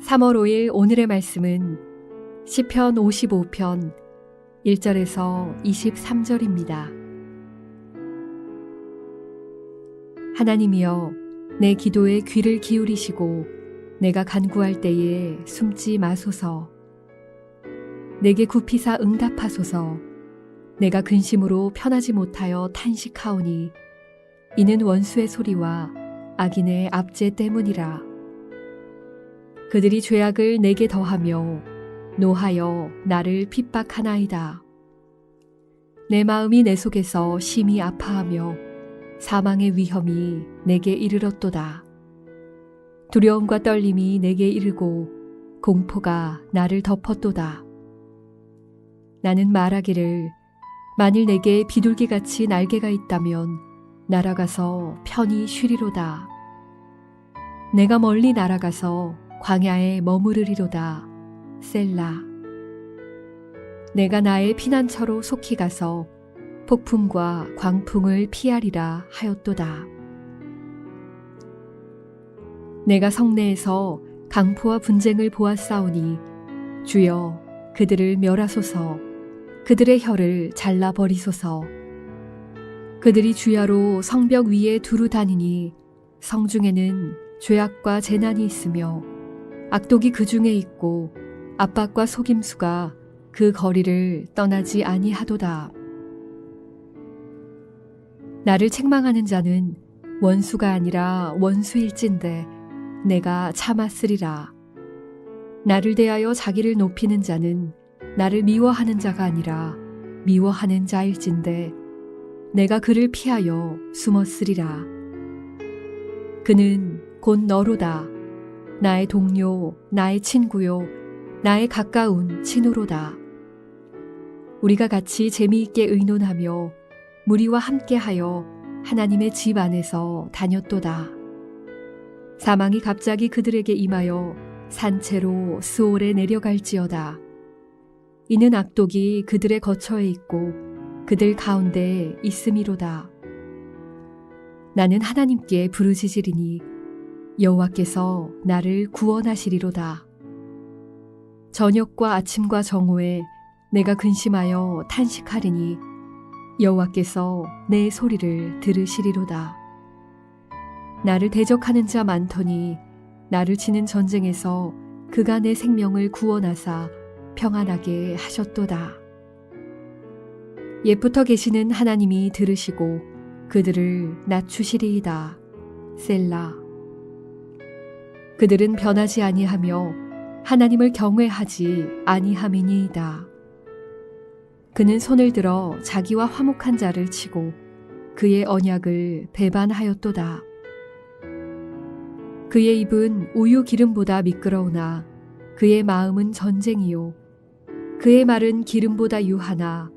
3월 5일 오늘의 말씀은 시편 55편 1절에서 23절입니다. 하나님이여, 내 기도에 귀를 기울이시고 내가 간구할 때에 숨지 마소서. 내게 굽히사 응답하소서. 내가 근심으로 편하지 못하여 탄식하오니 이는 원수의 소리와 악인의 압제 때문이라. 그들이 죄악을 내게 더하며 노하여 나를 핍박하나이다. 내 마음이 내 속에서 심히 아파하며 사망의 위험이 내게 이르렀도다. 두려움과 떨림이 내게 이르고 공포가 나를 덮었도다. 나는 말하기를 만일 내게 비둘기같이 날개가 있다면 날아가서 편히 쉬리로다. 내가 멀리 날아가서 광야에 머무르리로다. 셀라. 내가 나의 피난처로 속히 가서 폭풍과 광풍을 피하리라 하였도다. 내가 성내에서 강포와 분쟁을 보았사오니 주여 그들을 멸하소서. 그들의 혀를 잘라버리소서. 그들이 주야로 성벽 위에 두루 다니니 성중에는 죄악과 재난이 있으며 악독이 그 중에 있고 압박과 속임수가 그 거리를 떠나지 아니하도다. 나를 책망하는 자는 원수가 아니라 원수일진데 내가 참았으리라. 나를 대하여 자기를 높이는 자는 나를 미워하는 자가 아니라 미워하는 자일진데 내가 그를 피하여 숨었으리라. 그는 곧 너로다. 나의 동료, 나의 친구요, 나의 가까운 친우로다. 우리가 같이 재미있게 의논하며 무리와 함께하여 하나님의 집 안에서 다녔도다. 사망이 갑자기 그들에게 임하여 산채로 스올에 내려갈지어다. 이는 악독이 그들의 거처에 있고 그들 가운데 있음이로다. 나는 하나님께 부르짖으리니 여호와께서 나를 구원하시리로다. 저녁과 아침과 정오에 내가 근심하여 탄식하리니 여호와께서 내 소리를 들으시리로다. 나를 대적하는 자 많더니 나를 치는 전쟁에서 그가 내 생명을 구원하사 평안하게 하셨도다. 옛부터 계시는 하나님이 들으시고 그들을 낮추시리이다. 셀라. 그들은 변하지 아니하며 하나님을 경외하지 아니함이니이다. 그는 손을 들어 자기와 화목한 자를 치고 그의 언약을 배반하였도다. 그의 입은 우유 기름보다 미끄러우나 그의 마음은 전쟁이요. 그의 말은 기름보다 유하나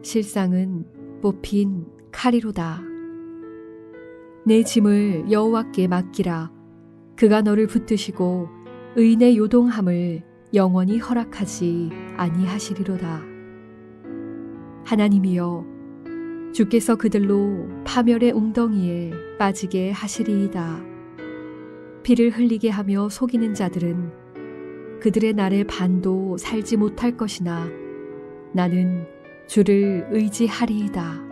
실상은 뽑힌 칼이로다. 내 짐을 여호와께 맡기라. 그가 너를 붙드시고 의인의 요동함을 영원히 허락하지 아니하시리로다. 하나님이여, 주께서 그들로 파멸의 웅덩이에 빠지게 하시리이다. 피를 흘리게 하며 속이는 자들은 그들의 날에 반도 살지 못할 것이나 나는 주를 의지하리이다.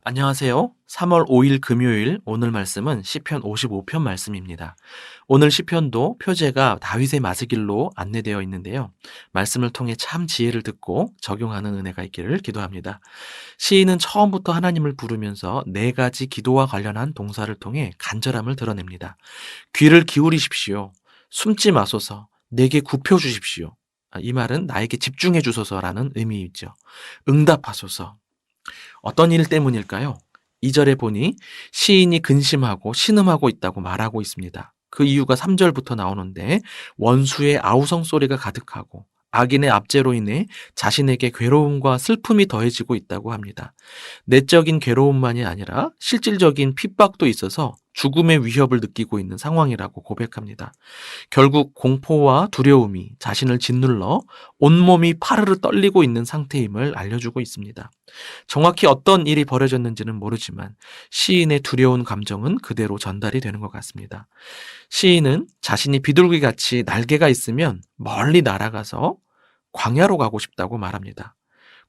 안녕하세요. 3월 5일 금요일 오늘 말씀은 시편 55편 말씀입니다. 오늘 시편도 표제가 다윗의 마스길로 안내되어 있는데요. 말씀을 통해 참 지혜를 듣고 적용하는 은혜가 있기를 기도합니다. 시인은 처음부터 하나님을 부르면서 4가지 기도와 관련한 동사를 통해 간절함을 드러냅니다. 귀를 기울이십시오. 숨지 마소서. 내게 굽혀 주십시오. 이 말은 나에게 집중해 주소서라는 의미이죠. 응답하소서. 어떤 일 때문일까요? 2절에 보니 시인이 근심하고 신음하고 있다고 말하고 있습니다. 그 이유가 3절부터 나오는데 원수의 아우성 소리가 가득하고 악인의 압제로 인해 자신에게 괴로움과 슬픔이 더해지고 있다고 합니다. 내적인 괴로움만이 아니라 실질적인 핍박도 있어서 죽음의 위협을 느끼고 있는 상황이라고 고백합니다. 결국 공포와 두려움이 자신을 짓눌러 온몸이 파르르 떨리고 있는 상태임을 알려주고 있습니다. 정확히 어떤 일이 벌어졌는지는 모르지만 시인의 두려운 감정은 그대로 전달이 되는 것 같습니다. 시인은 자신이 비둘기같이 날개가 있으면 멀리 날아가서 광야로 가고 싶다고 말합니다.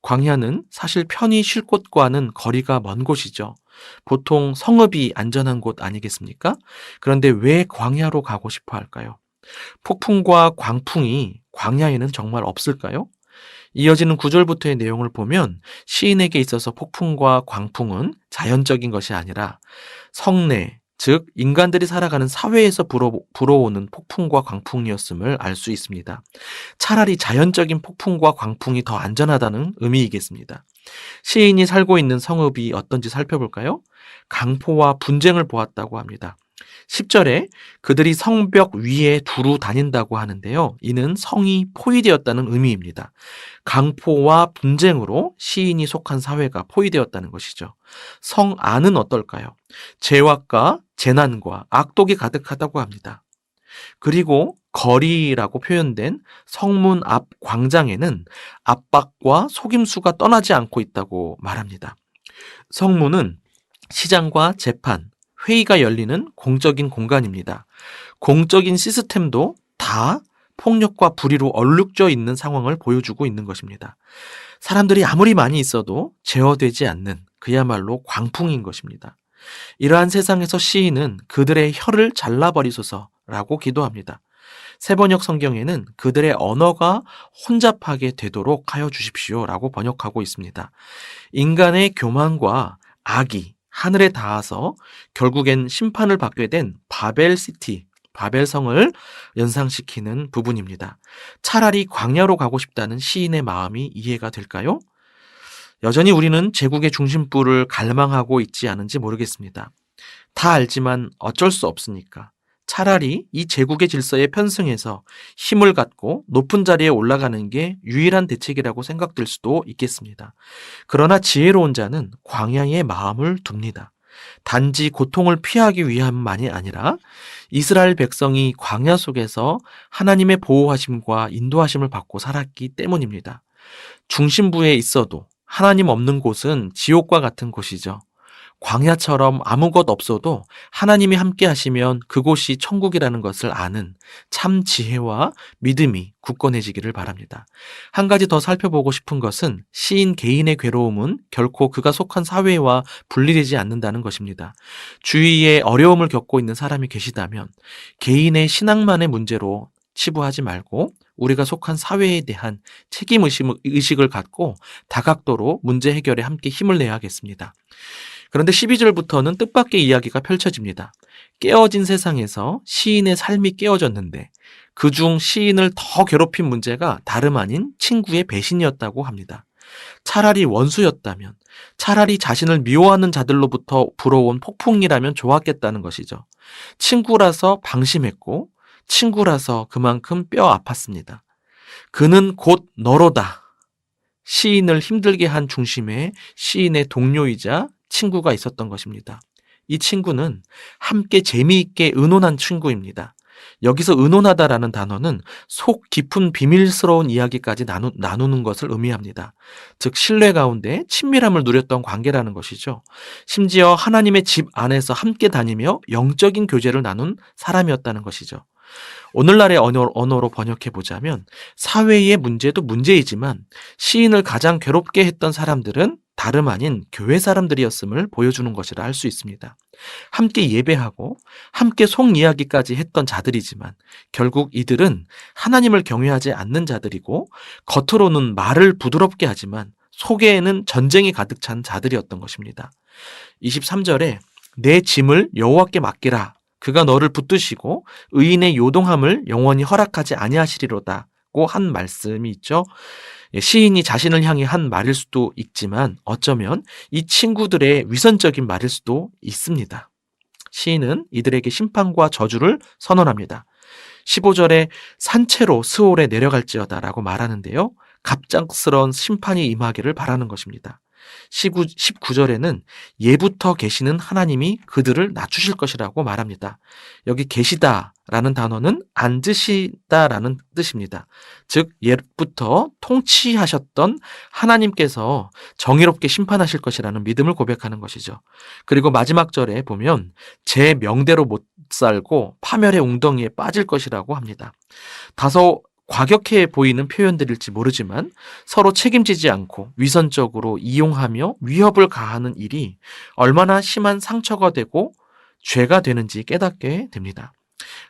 광야는 사실 편히 쉴 곳과는 거리가 먼 곳이죠. 보통 성읍이 안전한 곳 아니겠습니까? 그런데 왜 광야로 가고 싶어 할까요? 폭풍과 광풍이 광야에는 정말 없을까요? 이어지는 9절부터의 내용을 보면 시인에게 있어서 폭풍과 광풍은 자연적인 것이 아니라 성내, 즉 인간들이 살아가는 사회에서 불어오는 폭풍과 광풍이었음을 알 수 있습니다. 차라리 자연적인 폭풍과 광풍이 더 안전하다는 의미이겠습니다. 시인이 살고 있는 성읍이 어떤지 살펴볼까요? 강포와 분쟁을 보았다고 합니다. 10절에 그들이 성벽 위에 두루 다닌다고 하는데요. 이는 성이 포위되었다는 의미입니다. 강포와 분쟁으로 시인이 속한 사회가 포위되었다는 것이죠. 성 안은 어떨까요? 죄악과 재난과 악독이 가득하다고 합니다. 그리고 거리라고 표현된 성문 앞 광장에는 압박과 속임수가 떠나지 않고 있다고 말합니다. 성문은 시장과 재판, 회의가 열리는 공적인 공간입니다. 공적인 시스템도 다 폭력과 불의로 얼룩져 있는 상황을 보여주고 있는 것입니다. 사람들이 아무리 많이 있어도 제어되지 않는 그야말로 광풍인 것입니다. 이러한 세상에서 시인은 그들의 혀를 잘라버리소서라고 기도합니다. 세번역 성경에는 그들의 언어가 혼잡하게 되도록 하여 주십시오라고 번역하고 있습니다. 인간의 교만과 악이 하늘에 닿아서 결국엔 심판을 받게 된 바벨시티, 바벨성을 연상시키는 부분입니다. 차라리 광야로 가고 싶다는 시인의 마음이 이해가 될까요? 여전히 우리는 제국의 중심부를 갈망하고 있지 않은지 모르겠습니다. 다 알지만 어쩔 수 없으니까 차라리 이 제국의 질서에 편승해서 힘을 갖고 높은 자리에 올라가는 게 유일한 대책이라고 생각될 수도 있겠습니다. 그러나 지혜로운 자는 광야에 마음을 둡니다. 단지 고통을 피하기 위함만이 아니라 이스라엘 백성이 광야 속에서 하나님의 보호하심과 인도하심을 받고 살았기 때문입니다. 중심부에 있어도 하나님 없는 곳은 지옥과 같은 곳이죠. 광야처럼 아무 것 없어도 하나님이 함께 하시면 그곳이 천국이라는 것을 아는 참 지혜와 믿음이 굳건해지기를 바랍니다. 한 가지 더 살펴보고 싶은 것은 시인 개인의 괴로움은 결코 그가 속한 사회와 분리되지 않는다는 것입니다. 주위에 어려움을 겪고 있는 사람이 계시다면 개인의 신앙만의 문제로 치부하지 말고 우리가 속한 사회에 대한 책임의식을 갖고 다각도로 문제 해결에 함께 힘을 내야겠습니다. 그런데 12절부터는 뜻밖의 이야기가 펼쳐집니다. 깨어진 세상에서 시인의 삶이 깨어졌는데 그중 시인을 더 괴롭힌 문제가 다름 아닌 친구의 배신이었다고 합니다. 차라리 원수였다면, 차라리 자신을 미워하는 자들로부터 불어온 폭풍이라면 좋았겠다는 것이죠. 친구라서 방심했고 친구라서 그만큼 뼈 아팠습니다. 그는 곧 너로다. 시인을 힘들게 한 중심에 시인의 동료이자 친구가 있었던 것입니다. 이 친구는 함께 재미있게 의논한 친구입니다. 여기서 의논하다라는 단어는 속 깊은 비밀스러운 이야기까지 나누는 것을 의미합니다. 즉 신뢰 가운데 친밀함을 누렸던 관계라는 것이죠. 심지어 하나님의 집 안에서 함께 다니며 영적인 교제를 나눈 사람이었다는 것이죠. 오늘날의 언어로 번역해보자면 사회의 문제도 문제이지만 시인을 가장 괴롭게 했던 사람들은 다름 아닌 교회 사람들이었음을 보여주는 것이라 할 수 있습니다. 함께 예배하고 함께 속 이야기까지 했던 자들이지만 결국 이들은 하나님을 경외하지 않는 자들이고 겉으로는 말을 부드럽게 하지만 속에는 전쟁이 가득 찬 자들이었던 것입니다. 23절에 내 짐을 여호와께 맡기라. 그가 너를 붙드시고 의인의 요동함을 영원히 허락하지 아니하시리로다고 한 말씀이 있죠. 시인이 자신을 향해 한 말일 수도 있지만 어쩌면 이 친구들의 위선적인 말일 수도 있습니다. 시인은 이들에게 심판과 저주를 선언합니다. 15절에 산채로 스올에 내려갈지어다 라고 말하는데요. 갑작스러운 심판이 임하기를 바라는 것입니다. 19절에는 예부터 계시는 하나님이 그들을 낮추실 것이라고 말합니다. 여기 계시다라는 단어는 앉으시다라는 뜻입니다. 즉 예부터 통치하셨던 하나님께서 정의롭게 심판하실 것이라는 믿음을 고백하는 것이죠. 그리고 마지막 절에 보면 제 명대로 못 살고 파멸의 웅덩이에 빠질 것이라고 합니다. 다소 과격해 보이는 표현들일지 모르지만 서로 책임지지 않고 위선적으로 이용하며 위협을 가하는 일이 얼마나 심한 상처가 되고 죄가 되는지 깨닫게 됩니다.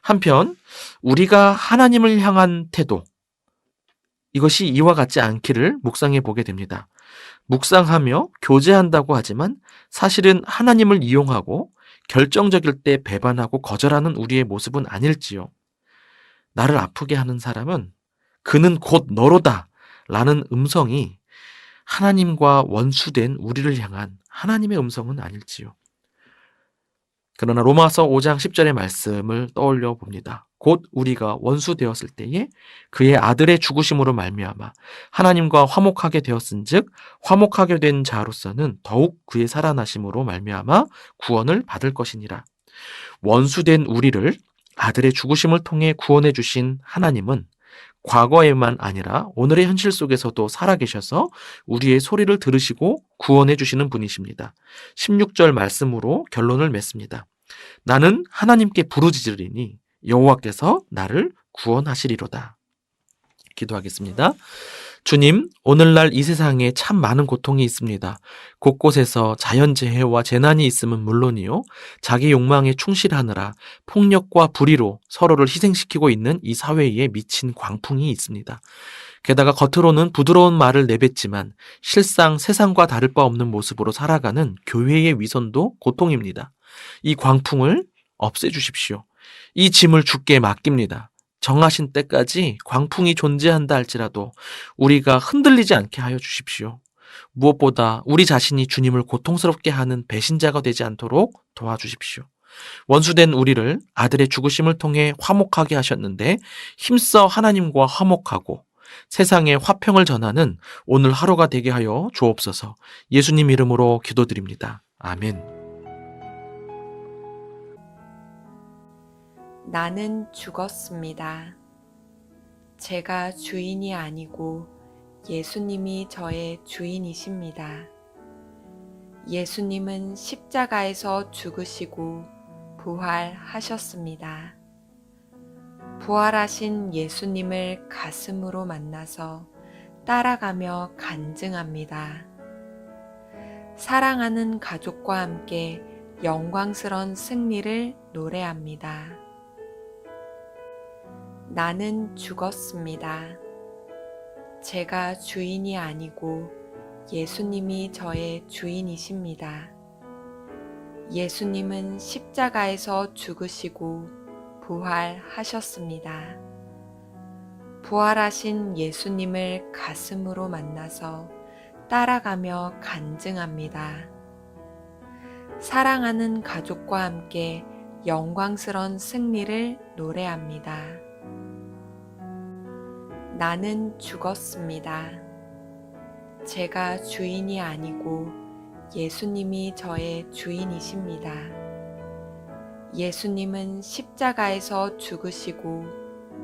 한편 우리가 하나님을 향한 태도, 이것이 이와 같지 않기를 묵상해 보게 됩니다. 묵상하며 교제한다고 하지만 사실은 하나님을 이용하고 결정적일 때 배반하고 거절하는 우리의 모습은 아닐지요. 나를 아프게 하는 사람은 그는 곧 너로다 라는 음성이 하나님과 원수된 우리를 향한 하나님의 음성은 아닐지요. 그러나 로마서 5장 10절의 말씀을 떠올려 봅니다. 곧 우리가 원수 되었을 때에 그의 아들의 죽으심으로 말미암아 하나님과 화목하게 되었은즉 화목하게 된 자로서는 더욱 그의 살아나심으로 말미암아 구원을 받을 것이니라. 원수된 우리를 아들의 죽으심을 통해 구원해 주신 하나님은 과거에만 아니라 오늘의 현실 속에서도 살아계셔서 우리의 소리를 들으시고 구원해 주시는 분이십니다. 16절 말씀으로 결론을 맺습니다. 나는 하나님께 부르짖으리니 여호와께서 나를 구원하시리로다. 기도하겠습니다. 주님, 오늘날 이 세상에 참 많은 고통이 있습니다. 곳곳에서 자연재해와 재난이 있음은 물론이요, 자기 욕망에 충실하느라 폭력과 불의로 서로를 희생시키고 있는 이 사회에 미친 광풍이 있습니다. 게다가 겉으로는 부드러운 말을 내뱉지만 실상 세상과 다를 바 없는 모습으로 살아가는 교회의 위선도 고통입니다. 이 광풍을 없애주십시오. 이 짐을 주께 맡깁니다. 정하신 때까지 광풍이 존재한다 할지라도 우리가 흔들리지 않게 하여 주십시오. 무엇보다 우리 자신이 주님을 고통스럽게 하는 배신자가 되지 않도록 도와주십시오. 원수된 우리를 아들의 죽으심을 통해 화목하게 하셨는데 힘써 하나님과 화목하고 세상에 화평을 전하는 오늘 하루가 되게 하여 주옵소서. 예수님 이름으로 기도드립니다. 아멘. 나는 죽었습니다. 제가 주인이 아니고 예수님이 저의 주인이십니다. 예수님은 십자가에서 죽으시고 부활하셨습니다. 부활하신 예수님을 가슴으로 만나서 따라가며 간증합니다. 사랑하는 가족과 함께 영광스러운 승리를 노래합니다. 나는 죽었습니다. 제가 주인이 아니고 예수님이 저의 주인이십니다. 예수님은 십자가에서 죽으시고 부활하셨습니다. 부활하신 예수님을 가슴으로 만나서 따라가며 간증합니다. 사랑하는 가족과 함께 영광스러운 승리를 노래합니다. 나는 죽었습니다. 제가 주인이 아니고 예수님이 저의 주인이십니다. 예수님은 십자가에서 죽으시고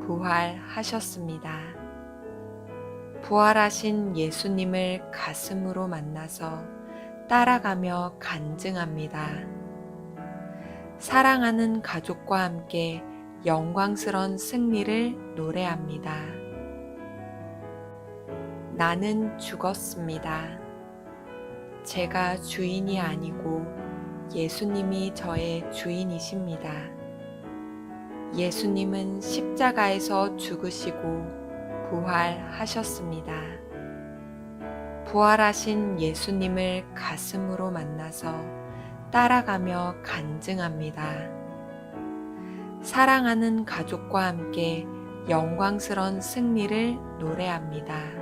부활하셨습니다. 부활하신 예수님을 가슴으로 만나서 따라가며 간증합니다. 사랑하는 가족과 함께 영광스러운 승리를 노래합니다. 나는 죽었습니다. 제가 주인이 아니고 예수님이 저의 주인이십니다. 예수님은 십자가에서 죽으시고 부활하셨습니다. 부활하신 예수님을 가슴으로 만나서 따라가며 간증합니다. 사랑하는 가족과 함께 영광스러운 승리를 노래합니다.